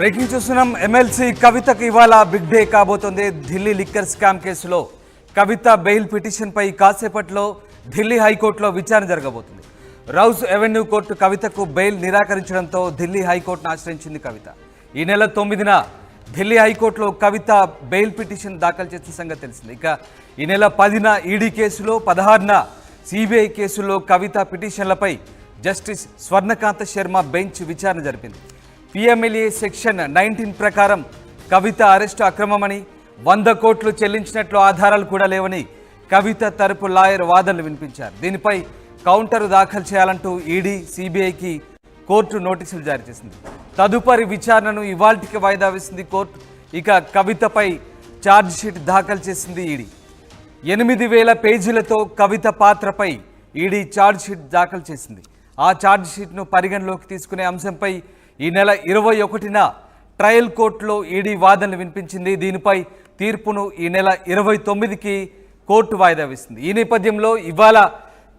Breaking చూస్తున్నాం. MLC కవితకు ఇవాళ బిగ్ డే కాబోతోంది. ఢిల్లీ లిక్కర్ స్కామ్ కేసులో కవిత బెయిల్ పిటిషన్పై కాసేపట్లో ఢిల్లీ హైకోర్టులో విచారణ జరగబోతుంది. రౌజ్ ఎవెన్యూ కోర్టు కవితకు బెయిల్ నిరాకరించడంతో ఢిల్లీ హైకోర్టును ఆశ్రయించింది కవిత. ఈ నెల 9న ఢిల్లీ హైకోర్టులో కవిత బెయిల్ పిటిషన్ దాఖలు చేసిన సంగతి తెలిసింది. ఇక ఈ నెల 10న ఈడీ కేసులో, 16న సిబిఐ కేసులో కవిత పిటిషన్లపై జస్టిస్ స్వర్ణకాంత శర్మ బెంచ్ విచారణ జరిపింది. పిఎంఎల్ఏ సెక్షన్ 19 ప్రకారం కవిత అరెస్టు అక్రమమని, 100 కోట్లు చెల్లించినట్లు ఆధారాలు కూడా లేవని కవిత తరపు లాయర్ వాదనలు వినిపించారు. దీనిపై కౌంటర్ దాఖలు చేయాలంటూ ఈడీ, సిబిఐకి కోర్టు నోటీసులు జారీ చేసింది. తదుపరి విచారణను ఇవాల్టికి వాయిదా వేసింది కోర్టు. ఇక కవితపై ఛార్జ్షీట్ దాఖలు చేసింది ఈడీ. 8000 పేజీలతో కవిత పాత్రపై ఈడీ ఛార్జ్షీట్ దాఖలు చేసింది. ఆ ఛార్జ్షీట్ను పరిగణలోకి తీసుకునే అంశంపై ఈ నెల 21న ట్రయల్ కోర్టులో ఈడీ వాదనలు వినిపించింది. దీనిపై తీర్పును ఈ నెల 29కి కోర్టు వాయిదా వేసింది. ఈ నేపథ్యంలో ఇవాళ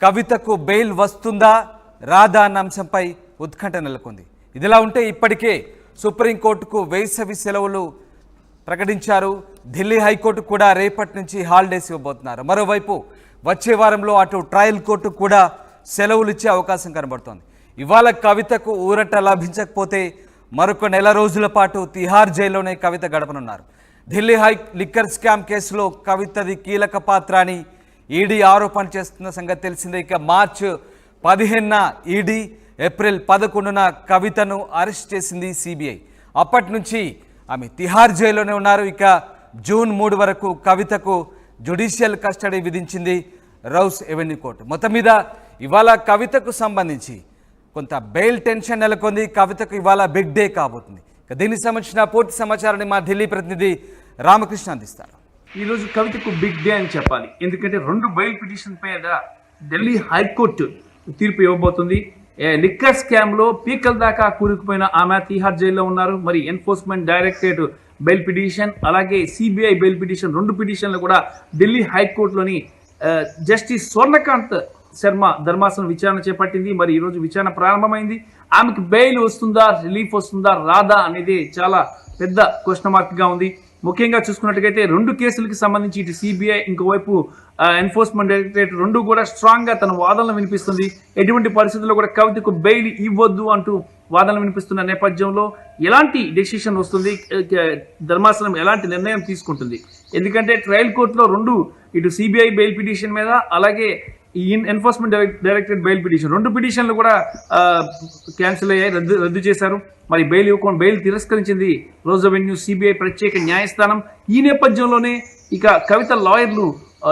కవితకు బెయిల్ వస్తుందా రాదా అన్న అంశంపై ఉత్కంఠ నెలకొంది. ఇదిలా ఉంటే ఇప్పటికే సుప్రీంకోర్టుకు వేసవి సెలవులు ప్రకటించారు. ఢిల్లీ హైకోర్టు కూడా రేపటి నుంచి హాలిడేస్ ఇవ్వబోతున్నారు. మరోవైపు వచ్చే వారంలో అటు ట్రయల్ కోర్టు కూడా సెలవులు ఇచ్చే అవకాశం కనబడుతోంది. ఇవాళ కవితకు ఊరట లభించకపోతే మరొక నెల రోజుల పాటు తిహార్ జైల్లోనే కవిత గడపనున్నారు. ఢిల్లీ లిక్కర్ స్కామ్ కేసులో కవితది కీలక పాత్ర అని ఈడీ ఆరోపణ చేస్తున్న సంగతి తెలిసిందే. ఇక మార్చి 15న ఈడీ, ఏప్రిల్ 11న కవితను అరెస్ట్ చేసింది సిబిఐ. అప్పటి నుంచి ఆమె తిహార్ జైల్లోనే ఉన్నారు. ఇక జూన్ 3 వరకు కవితకు జ్యుడిషియల్ కస్టడీ విధించింది రౌస్ ఎవెన్యూ కోర్టు. మొత్తం మీద ఇవాళ కవితకు సంబంధించి కొంత బెయిల్ టెన్షన్ నెలకొంది. కవితకు ఇవాళ బిగ్ డే కాబోతుంది. దీనికి సంబంధించిన పూర్తి సమాచారాన్ని మా ఢిల్లీ ప్రతినిధి రామకృష్ణ అందిస్తారు. ఈరోజు కవితకు బిగ్ డే అని చెప్పాలి. ఎందుకంటే 2 బెయిల్ పిటిషన్ పైన ఢిల్లీ హైకోర్టు తీర్పు ఇవ్వబోతుంది. లిక్కర్ స్కామ్లో పీకల దాకా కూరుకుపోయిన ఆమె తిహార్ జైల్లో ఉన్నారు. మరి ఎన్ఫోర్స్మెంట్ డైరెక్టరేట్ బెయిల్ పిటిషన్, అలాగే సిబిఐ బెయిల్ పిటిషన్, 2 పిటిషన్లు కూడా ఢిల్లీ హైకోర్టులోని జస్టిస్ స్వర్ణకాంత్ శర్మ ధర్మాసనం విచారణ చేపట్టింది. మరి ఈరోజు విచారణ ప్రారంభమైంది. ఆమెకు బెయిల్ వస్తుందా, రిలీఫ్ వస్తుందా, రాదా అనేది చాలా పెద్ద క్వశ్చన్ మార్క్గా ఉంది. ముఖ్యంగా చూసుకున్నట్టుగైతే 2 కేసులకి సంబంధించి ఇటు సిబిఐ, ఇంకోవైపు ఎన్ఫోర్స్మెంట్ డైరెక్టరేట్ 2 కూడా స్ట్రాంగ్గా తన వాదనలు వినిపిస్తుంది. ఎటువంటి పరిస్థితుల్లో కూడా కవితకు బెయిల్ ఇవ్వద్దు అంటూ వాదనలు వినిపిస్తున్న నేపథ్యంలో ఎలాంటి డెసిషన్ వస్తుంది, ధర్మాసనం ఎలాంటి నిర్ణయం తీసుకుంటుంది? ఎందుకంటే ట్రయల్ కోర్టులో 2 ఇటు సిబిఐ బెయిల్ పిటిషన్ మీద, అలాగే ఈ ఎన్ఫోర్స్మెంట్ డైరెక్టరేట్ బెయిల్ పిటిషన్ 2 పిటిషన్లు కూడా క్యాన్సిల్ అయ్యాయి, రద్దు చేశారు. మరి బెయిల్ తిరస్కరించింది రోజ్ ఎవెన్యూ సిబిఐ ప్రత్యేక న్యాయస్థానం. ఈ నేపథ్యంలోనే ఇక కవిత లాయర్లు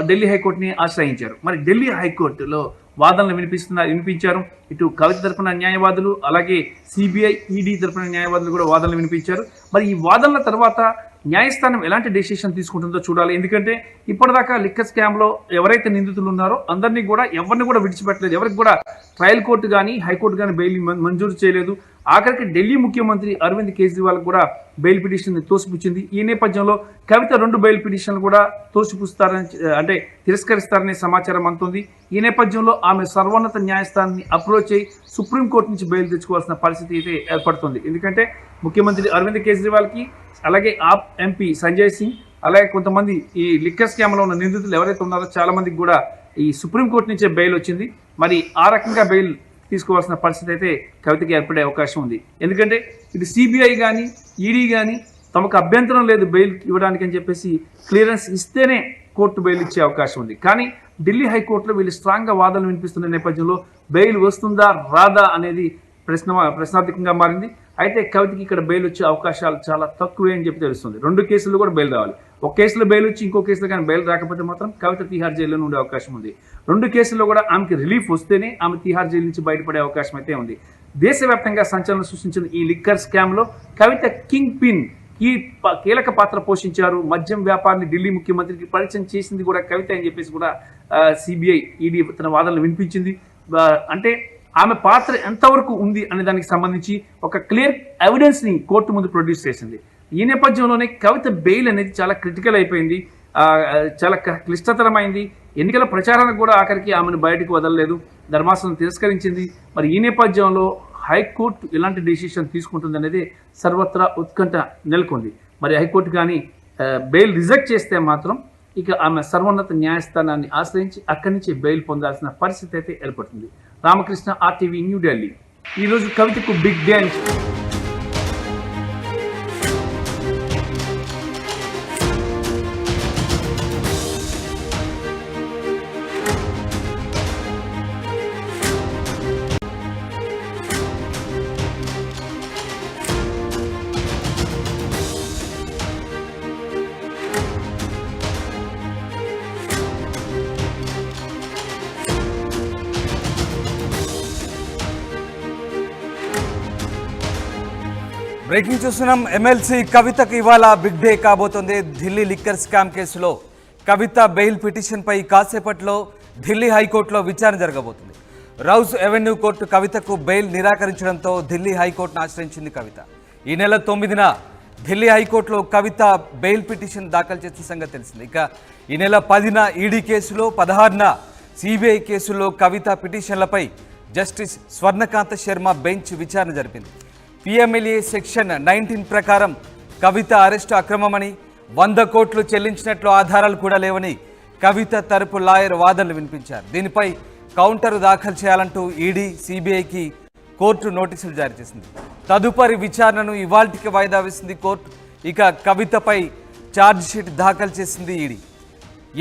ఢిల్లీ హైకోర్టుని ఆశ్రయించారు. మరి ఢిల్లీ హైకోర్టులో వాదనలు వినిపించారు. ఇటు కవిత తరపున న్యాయవాదులు, అలాగే సిబిఐ, ఈడీ తరపున న్యాయవాదులు కూడా వాదనలు వినిపించారు. మరి ఈ వాదనల తర్వాత న్యాయస్థానం ఎలాంటి డెసిషన్ తీసుకుంటుందో చూడాలి. ఎందుకంటే ఇప్పటిదాకా లిక్కర్ స్కామ్లో ఎవరైతే నిందితులు ఉన్నారో అందరినీ కూడా ఎవరిని కూడా విడిచిపెట్టలేదు. ఎవరికి కూడా ట్రయల్ కోర్టు కానీ హైకోర్టు కానీ బెయిల్ మంజూరు చేయలేదు. ఆఖరికి ఢిల్లీ ముఖ్యమంత్రి అరవింద్ కేజ్రీవాల్ కూడా బెయిల్ పిటిషన్ తోసిపుచ్చింది. ఈ నేపథ్యంలో కవిత 2 బెయిల్ పిటిషన్లు కూడా తోసిపుస్తారని తిరస్కరిస్తారనే సమాచారం అందుతుంది. ఈ నేపథ్యంలో ఆమె సర్వోన్నత న్యాయస్థానాన్ని అప్రోచ్ అయ్యి సుప్రీంకోర్టు నుంచి బెయిల్ తెచ్చుకోవాల్సిన పరిస్థితి అయితే ఏర్పడుతుంది. ఎందుకంటే ముఖ్యమంత్రి అరవింద్ కేజ్రీవాల్కి, అలాగే ఆప్ ఎంపీ సంజయ్ సింగ్, అలాగే కొంతమంది ఈ లిక్కర్ స్కామ్లో ఉన్న నిందితులు ఎవరైతే ఉన్నారో చాలా మందికి కూడా ఈ సుప్రీంకోర్టు నుంచే బెయిల్ వచ్చింది. మరి ఆ రకంగా బెయిల్ తీసుకోవాల్సిన పరిస్థితి అయితే కవితకి ఏర్పడే అవకాశం ఉంది. ఎందుకంటే ఇది సిబిఐ కానీ ఈడీ కానీ తమకు అభ్యంతరం లేదు బెయిల్ ఇవ్వడానికి అని చెప్పేసి క్లియరెన్స్ ఇస్తేనే కోర్టు బెయిల్ ఇచ్చే అవకాశం ఉంది. కానీ ఢిల్లీ హైకోర్టులో వీళ్ళు స్ట్రాంగ్గా వాదనలు వినిపిస్తున్న నేపథ్యంలో బెయిల్ వస్తుందా రాదా అనేది ప్రశ్నార్థకంగా మారింది. అయితే కవితకి ఇక్కడ బెయిల్ వచ్చే అవకాశాలు చాలా తక్కువే అని చెప్పి తెలుస్తుంది. 2 కేసులు కూడా బెయిల్ రావాలి. ఒక కేసులో బెయిల్ వచ్చి ఇంకో కేసులో కానీ బెయిల్ రాకపోతే మాత్రం కవిత తిహార్ జైల్లో ఉండే అవకాశం ఉంది. 2 కేసుల్లో కూడా ఆమెకి రిలీఫ్ వస్తేనే ఆమె తిహార్ జైలు నుంచి బయటపడే అవకాశం అయితే ఉంది. దేశవ్యాప్తంగా సంచలనం సృష్టించిన ఈ లిక్కర్ స్కామ్లో కవిత కింగ్ పిన్ కీలక పాత్ర పోషించారు. మద్యం వ్యాపారాన్ని ఢిల్లీ ముఖ్యమంత్రికి పరిచయం చేసింది కూడా కవిత అని చెప్పేసి కూడా సిబిఐ, ఈడీ తన వాదనలు వినిపించింది. అంటే ఆమె పాత్ర ఎంతవరకు ఉంది అనే దానికి సంబంధించి ఒక క్లియర్ ఎవిడెన్స్ని కోర్టు ముందు ప్రొడ్యూస్ చేసింది. ఈ నేపథ్యంలోనే కవిత బెయిల్ అనేది చాలా క్రిటికల్ అయిపోయింది, చాలా క్లిష్టతరమైంది. ఎన్నికల ప్రచారానికి కూడా ఆఖరికి ఆమెను బయటకు వదలలేదు, ధర్మాసనం తిరస్కరించింది. మరి ఈ నేపథ్యంలో హైకోర్టు ఎలాంటి డెసిషన్ తీసుకుంటుంది అనేది సర్వత్రా ఉత్కంఠ నెలకొంది. మరి హైకోర్టు కానీ బెయిల్ రిజెక్ట్ చేస్తే మాత్రం ఇక ఆమె సర్వోన్నత న్యాయస్థానాన్ని ఆశ్రయించి అక్కడి నుంచి బెయిల్ పొందాల్సిన పరిస్థితి అయితే ఏర్పడుతుంది. రామకృష్ణ, RTV, న్యూఢిల్లీ. ఈరోజు కవితకు బిగ్ డే అని బ్రేకింగ్ చూస్తున్నాం. ఎమ్మెల్సీ కవితకు ఇవాళ బిగ్ డే కాబోతోంది. ఢిల్లీ లిక్కర్ స్కామ్ కేసులో కవిత బెయిల్ పిటిషన్పై కాసేపట్లో ఢిల్లీ హైకోర్టులో విచారణ జరగబోతుంది. రౌస్ ఎవెన్యూ కోర్టు కవితకు బెయిల్ నిరాకరించడంతో ఢిల్లీ హైకోర్టును ఆశ్రయించింది కవిత. ఈ నెల 9న ఢిల్లీ హైకోర్టులో కవిత బెయిల్ పిటిషన్ దాఖలు చేసిన సంగతి తెలిసింది. ఇక ఈ నెల 10న ఈడీ కేసులో, 16న సిబిఐ కేసులో కవిత పిటిషన్లపై జస్టిస్ స్వర్ణకాంత శర్మ బెంచ్ విచారణ జరిపింది. PMLA సెక్షన్ 19 ప్రకారం కవిత అరెస్టు అక్రమమని, 100 కోట్లు చెల్లించినట్లు ఆధారాలు కూడా లేవని కవిత తరపు లాయర్ వాదనలు వినిపించారు. దీనిపై కౌంటర్ దాఖలు చేయాలంటూ ఈడీ, సిబిఐకి కోర్టు నోటీసులు జారీ చేసింది. తదుపరి విచారణను ఇవాల్టికి వాయిదా వేసింది కోర్టు. ఇక కవితపై ఛార్జ్షీట్ దాఖలు చేసింది ఈడీ.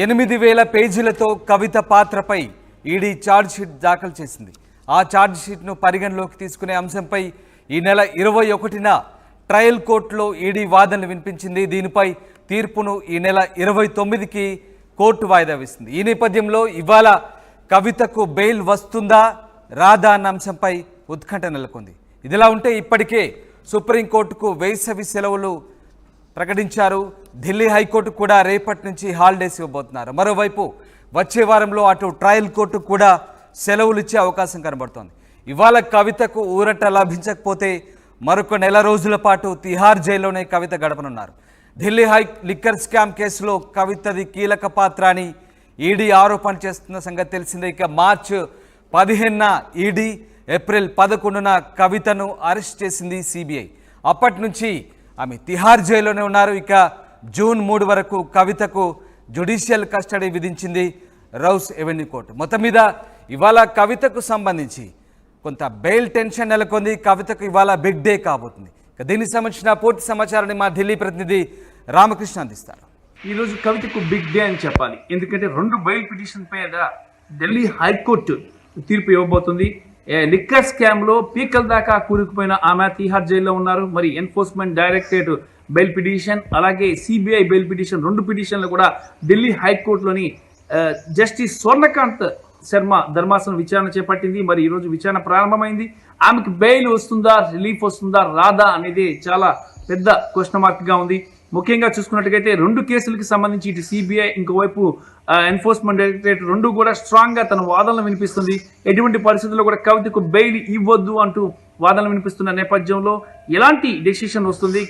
8,000 పేజీలతో కవిత పాత్రపై ఈడీ ఛార్జ్షీట్ దాఖలు చేసింది. ఆ ఛార్జ్షీట్ను పరిగణలోకి తీసుకునే అంశంపై ఈ నెల 21న ట్రయల్ కోర్టులో ఈడీ వాదనలు వినిపించింది. దీనిపై తీర్పును ఈ నెల 29కి కోర్టు వాయిదా వేసింది. ఈ నేపథ్యంలో ఇవాళ కవితకు బెయిల్ వస్తుందా రాదా అన్న అంశంపై ఉత్కంఠ నెలకొంది. ఇదిలా ఉంటే ఇప్పటికే సుప్రీంకోర్టుకు వేసవి సెలవులు ప్రకటించారు. ఢిల్లీ హైకోర్టు కూడా రేపటి నుంచి హాలిడేస్ ఇవ్వబోతున్నారు. మరోవైపు వచ్చే వారంలో అటు ట్రయల్ కోర్టు కూడా సెలవులు ఇచ్చే అవకాశం కనబడుతోంది. ఇవాళ కవితకు ఊరట లభించకపోతే మరొక నెల రోజుల పాటు తిహార్ జైల్లోనే కవిత గడపనున్నారు. ఢిల్లీ లిక్కర్ స్కామ్ కేసులో కవితది కీలక పాత్ర అని ఈడీ ఆరోపణ చేస్తున్న సంగతి తెలిసిందే. ఇక మార్చి 15న ఈడీ, ఏప్రిల్ 11న కవితను అరెస్ట్ చేసింది సిబిఐ. అప్పటి నుంచి ఆమె తిహార్ జైల్లోనే ఉన్నారు. ఇక జూన్ 3 వరకు కవితకు జ్యుడిషియల్ కస్టడీ విధించింది రౌస్ ఎవెన్యూ కోర్టు. మొత్తం మీద ఇవాళ కవితకు సంబంధించి కొంత బెయిల్ టెన్షన్ నెలకొంది. కవితకు ఇవాళ బిగ్ డే కాబోతుంది. దీనికి సంబంధించిన పూర్తి సమాచారాన్ని మా ఢిల్లీ ప్రతినిధి రామకృష్ణ అందిస్తారు. ఈరోజు కవితకు బిగ్ డే అని చెప్పాలి. ఎందుకంటే 2 బెయిల్ పిటిషన్ పైన ఢిల్లీ హైకోర్టు తీర్పు ఇవ్వబోతుంది. లిక్కర్ స్కామ్లో పీకల దాకా కూరుకుపోయిన ఆమె తిహార్ జైల్లో ఉన్నారు. మరి ఎన్ఫోర్స్మెంట్ డైరెక్టరేట్ బెయిల్ పిటిషన్, అలాగే సిబిఐ బెయిల్ పిటిషన్, 2 పిటిషన్లు కూడా ఢిల్లీ హైకోర్టులోని జస్టిస్ స్వర్ణకాంత్ శర్మ ధర్మాసనం విచారణ చేపట్టింది. మరి ఈరోజు విచారణ ప్రారంభమైంది. ఆమెకు బెయిల్ వస్తుందా, రిలీఫ్ వస్తుందా, రాదా అనేది చాలా పెద్ద క్వశ్చన్ మార్క్గా ఉంది. ముఖ్యంగా చూసుకున్నట్టుగైతే 2 కేసులకి సంబంధించి ఇటు సిబిఐ, ఇంకోవైపు ఎన్ఫోర్స్మెంట్ డైరెక్టరేట్ 2 కూడా స్ట్రాంగ్గా తన వాదనలు వినిపిస్తుంది. ఎటువంటి పరిస్థితుల్లో కూడా కవితకు బెయిల్ ఇవ్వద్దు అంటూ వాదనలు వినిపిస్తున్న నేపథ్యంలో ఎలాంటి డెసిషన్ వస్తుంది,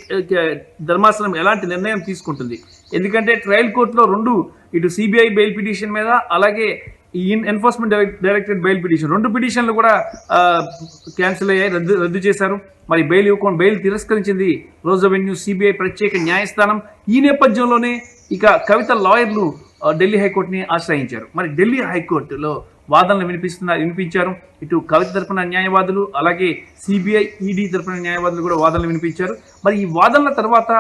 ధర్మాసనం ఎలాంటి నిర్ణయం తీసుకుంటుంది? ఎందుకంటే ట్రయల్ కోర్టులో 2 ఇటు సిబిఐ బెయిల్ పిటిషన్ మీద, అలాగే ఈ ఎన్ఫోర్స్మెంట్ డైరెక్టరేట్ బెయిల్ పిటిషన్ 2 పిటిషన్లు కూడా క్యాన్సిల్ అయ్యాయి, రద్దు చేశారు. మరి బెయిల్ తిరస్కరించింది రోజ్ అవెన్యూ సిబిఐ ప్రత్యేక న్యాయస్థానం. ఈ నేపథ్యంలోనే ఇక కవిత లాయర్లు ఢిల్లీ హైకోర్టుని ఆశ్రయించారు. మరి ఢిల్లీ హైకోర్టులో వాదనలు వినిపించారు. ఇటు కవిత తరపున న్యాయవాదులు, అలాగే సిబిఐ, ఈడీ తరపున న్యాయవాదులు కూడా వాదనలు వినిపించారు. మరి ఈ వాదనల తర్వాత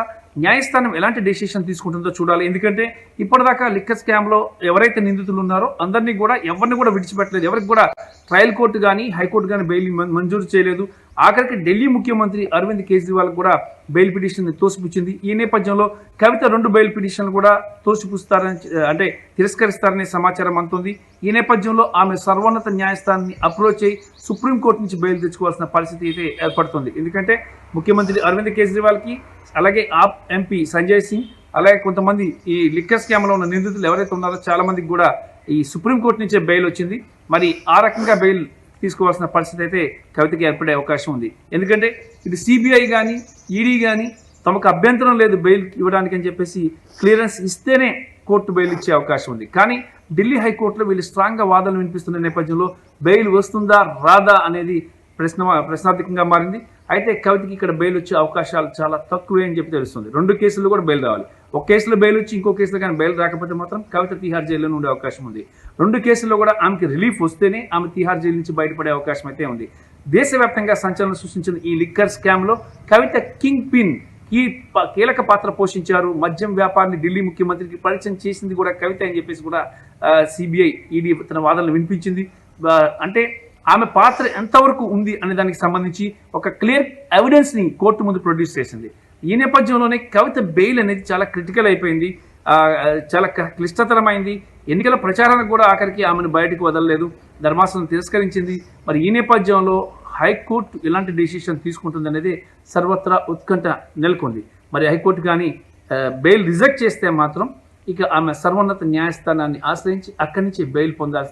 న్యాయస్థానం ఎలాంటి డెసిషన్ తీసుకుంటుందో చూడాలి. ఎందుకంటే ఇప్పటిదాకా లిక్కర్ స్కామ్లో ఎవరైతే నిందితులు ఉన్నారో అందరినీ కూడా ఎవరిని కూడా విడిచిపెట్టలేదు. ఎవరికి కూడా ట్రయల్ కోర్టు కానీ హైకోర్టు కానీ బెయిల్ మంజూరు చేయలేదు. ఆఖరికి ఢిల్లీ ముఖ్యమంత్రి అరవింద్ కేజ్రీవాల్ కూడా బెయిల్ పిటిషన్ తోసిపుచ్చింది. ఈ నేపథ్యంలో కవిత 2 బెయిల్ పిటిషన్లు కూడా తోసిపుస్తారని తిరస్కరిస్తారనే సమాచారం అందుతుంది. ఈ నేపథ్యంలో ఆమె సర్వోన్నత న్యాయస్థానాన్ని అప్రోచ్ అయ్యి సుప్రీంకోర్టు నుంచి బెయిల్ తెచ్చుకోవాల్సిన పరిస్థితి అయితే ఏర్పడుతుంది. ఎందుకంటే ముఖ్యమంత్రి అరవింద్ కేజ్రీవాల్కి, అలాగే ఆప్ ఎంపీ సంజయ్ సింగ్, అలాగే కొంతమంది ఈ లిక్కర్ స్కామ్లో ఉన్న నిందితులు ఎవరైతే ఉన్నారో చాలా మందికి కూడా ఈ సుప్రీంకోర్టు నుంచే బెయిల్ వచ్చింది. మరి ఆ రకంగా బెయిల్ తీసుకోవాల్సిన పరిస్థితి అయితే కవితకి ఏర్పడే అవకాశం ఉంది. ఎందుకంటే ఇది సిబిఐ కానీ ఈడీ కానీ తమకు అభ్యంతరం లేదు బెయిల్ ఇవ్వడానికి అని చెప్పేసి క్లియరెన్స్ ఇస్తేనే కోర్టు బెయిల్ ఇచ్చే అవకాశం ఉంది. కానీ ఢిల్లీ హైకోర్టులో వీళ్ళు స్ట్రాంగ్గా వాదనలు వినిపిస్తున్న నేపథ్యంలో బెయిల్ వస్తుందా రాదా అనేది ప్రశ్నార్థకంగా మారింది. అయితే కవితకి ఇక్కడ బెయిల్ వచ్చే అవకాశాలు చాలా తక్కువే అని చెప్పి తెలుస్తుంది. 2 కేసుల్లో కూడా బెయిల్ రావాలి. ఒక కేసులో బెయిల్ వచ్చి ఇంకో కేసులో కానీ బెయిల్ రాకపోతే మాత్రం కవిత తిహార్ జైల్లో ఉండే అవకాశం ఉంది. 2 కేసుల్లో కూడా ఆమెకి రిలీఫ్ వస్తేనే ఆమె తిహార్ జైలు నుంచి బయటపడే అవకాశం అయితే ఉంది. దేశవ్యాప్తంగా సంచలనం సృష్టించిన ఈ లిక్కర్ స్కామ్లో కవిత కింగ్ పిన్ కీలక పాత్ర పోషించారు. మద్యం వ్యాపారాన్ని ఢిల్లీ ముఖ్యమంత్రికి పరిచయం చేసింది కూడా కవిత అని చెప్పేసి కూడా సిబిఐ ఈడీ తన వాదనలు వినిపించింది. అంటే ఆమె పాత్ర ఎంతవరకు ఉంది అనే దానికి సంబంధించి ఒక క్లియర్ ఎవిడెన్స్ని కోర్టు ముందు ప్రొడ్యూస్ చేసింది. ఈ నేపథ్యంలోనే కవిత బెయిల్ అనేది చాలా క్రిటికల్ అయిపోయింది, చాలా క్లిష్టతరమైంది. ఎన్నికల ప్రచారానికి కూడా ఆఖరికి ఆమెను బయటకు వదలలేదు, ధర్మాసనం తిరస్కరించింది. మరి ఈ నేపథ్యంలో హైకోర్టు ఎలాంటి డెసిషన్ తీసుకుంటుంది అనేది సర్వత్రా ఉత్కంఠ నెలకొంది. మరి హైకోర్టు కానీ బెయిల్ రిజెక్ట్ చేస్తే మాత్రం ఇక ఆమె సర్వోన్నత న్యాయస్థానాన్ని ఆశ్రయించి అక్కడి నుంచి బెయిల్ పొందాల్సిన